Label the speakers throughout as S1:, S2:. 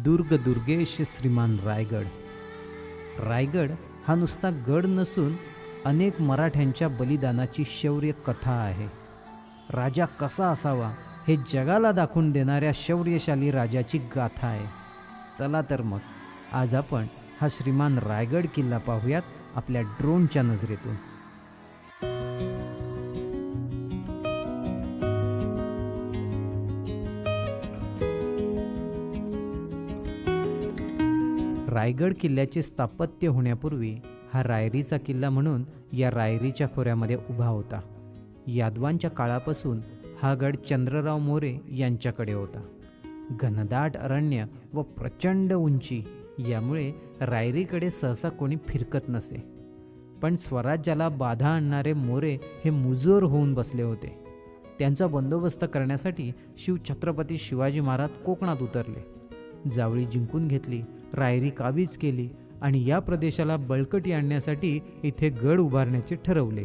S1: दुर्ग दुर्गेश श्रीमान रायगड. रायगड हा नुसता गड नसून अनेक मराठ्यांच्या बलिदानाची शौर्य कथा आहे. राजा कसा असावा हे जगाला दाखवून देणाऱ्या शौर्यशाली राजाची गाथा आहे. चला तर मग आज आपण हा श्रीमान रायगड किल्ला पाहूयात आपल्या ड्रोनच्या नजरेतून. रायगड किल्ल्याचे स्थापत्य होण्यापूर्वी हा रायरीचा किल्ला म्हणून या रायरीच्या खोऱ्यामध्ये उभा होता. यादवांच्या काळापासून हा गड चंद्रराव मोरे यांच्याकडे होता. घनदाट अरण्य व प्रचंड उंची यामुळे रायरीकडे सहसा कोणी फिरकत नसे. पण स्वराज्याला बाधा आणणारे मोरे हे मुजोर होऊन बसले होते. त्यांचा बंदोबस्त करण्यासाठी शिवछत्रपती शिवाजी महाराज कोकणात उतरले. जावळी जिंकून घेतली, रायरी काबीज केली आणि या प्रदेशाला बळकटी आणण्यासाठी इथे गड उभारण्याचे ठरवले.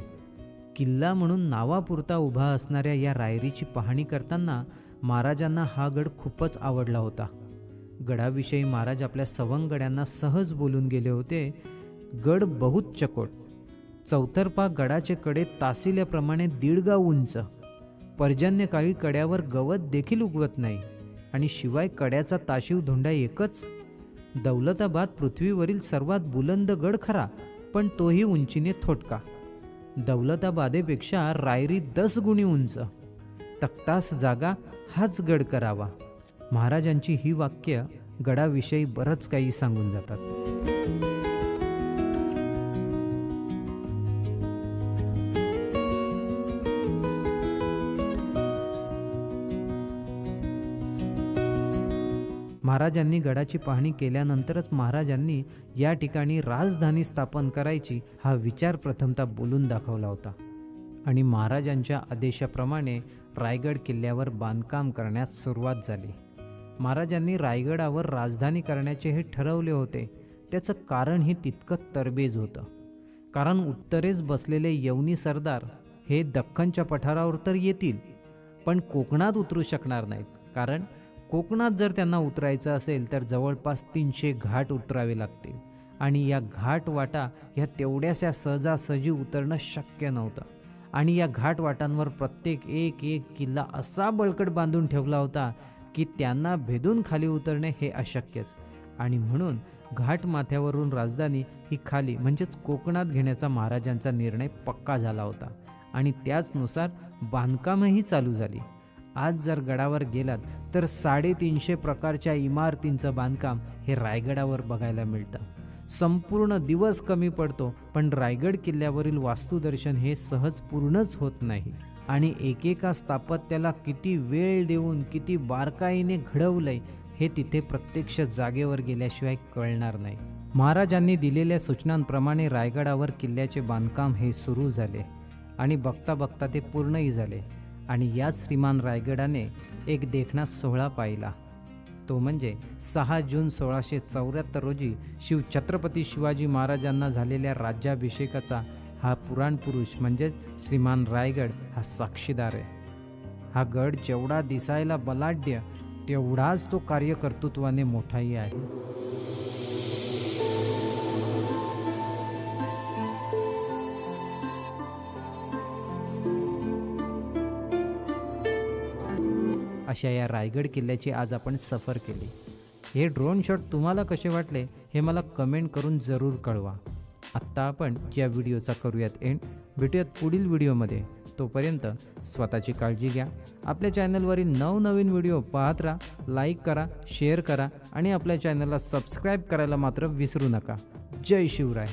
S1: किल्ला म्हणून नावापुरता उभा असणाऱ्या या रायरीची पाहणी करताना महाराजांना हा गड खूपच आवडला होता. गडाविषयी महाराज आपल्या सवंगड्यांना सहज बोलून गेले होते. गड बहुत चकोट, चौतर्फा गडाचे कडे तासिल्याप्रमाणे 1.5 गाव उंच, पर्जन्यकाळी कड्यावर गवत देखील उगवत नाही आणि शिवाय कड्याचा ताशीव धोंडा एकच. दौलताबाद पृथ्वीवरील सर्वात बुलंद गड खरा, पण तोही उंचीने थोटका. दौलताबादेपेक्षा रायरी 10 गुणी उंच. तख्तास जागा हाच गड करावा. महाराजांची ही वाक्य गडाविषयी बरंच काही सांगून जातात. महाराजांनी गडाची पाहणी केल्यानंतरच महाराजांनी या ठिकाणी राजधानी स्थापन करायची हा विचार प्रथमतः बोलून दाखवला होता आणि महाराजांच्या आदेशाप्रमाणे रायगड किल्ल्यावर बांधकाम करण्यास सुरुवात झाली. महाराजांनी रायगडावर राजधानी करण्याचे हे ठरवले होते. त्याचं कारणही तितकं तरबेज होतं. कारण उत्तरेस बसलेले यवनी सरदार हे दख्खनच्या पठारावर तर येतील, पण कोकणात उतरू शकणार नाहीत. कारण कोकणात जर त्यांना उतरायचं असेल तर जवळपास 300 घाट उतरावे लागतील आणि या घाट वाटा ह्या तेवढ्याशा सहजासहजी उतरणं शक्य नव्हतं. आणि या घाट वाटांवर प्रत्येक एक किल्ला असा बळकट बांधून ठेवला होता की त्यांना भेदून खाली उतरणे हे अशक्यच. आणि म्हणून घाट माथ्यावरून राजधानी ही खाली म्हणजेच कोकणात घेण्याचा महाराजांचा निर्णय पक्का झाला होता आणि त्याचनुसार बांधकामही चालू झाली. आज जर गडावर गेलात तर 350 प्रकारच्या इमारतींचं बांधकाम हे रायगडावर बघायला मिळतं. संपूर्ण दिवस कमी पडतो, पण रायगड किल्ल्यावरील वास्तुदर्शन हे सहज पूर्णच होत नाही. आणि एकेका स्थापत्याला किती वेळ देऊन किती बारकाईने घडवलंय हे तिथे प्रत्यक्ष जागेवर गेल्याशिवाय कळणार नाही. महाराजांनी दिलेल्या सूचनांप्रमाणे रायगडावर किल्ल्याचे बांधकाम हे सुरू झाले आणि बघता बघता ते पूर्णही झाले. आणि याच श्रीमान रायगडाने एक देखणा सोहळा पाहिला. तो म्हणजे 6 जून 1674 रोजी शिवछत्रपती शिवाजी महाराजांना झालेल्या राज्याभिषेकाचा हा पुराण पुरुष म्हणजेच श्रीमान रायगड हा साक्षीदार आहे. हा गड जेवढा दिसायला बलाढ्य तेवढाच तो कार्यकर्तृत्वाने मोठाही आहे. अशा या रायगड किल्ल्याची आज आपण सफर केली. हे ड्रोन शॉट तुम्हाला कसे वाटले हे मला कमेंट करून जरूर कळवा. आत्ता आपण या व्हिडिओचा करूयात एंड. भेटूयात पुढील व्हिडिओमध्ये. तोपर्यंत स्वतःची काळजी घ्या. आपल्या चॅनलवरील नवनवीन व्हिडिओ पाहत राहा. लाईक करा, शेअर करा आणि आपल्या चॅनलला सबस्क्राईब करायला मात्र विसरू नका. जय शिवराय.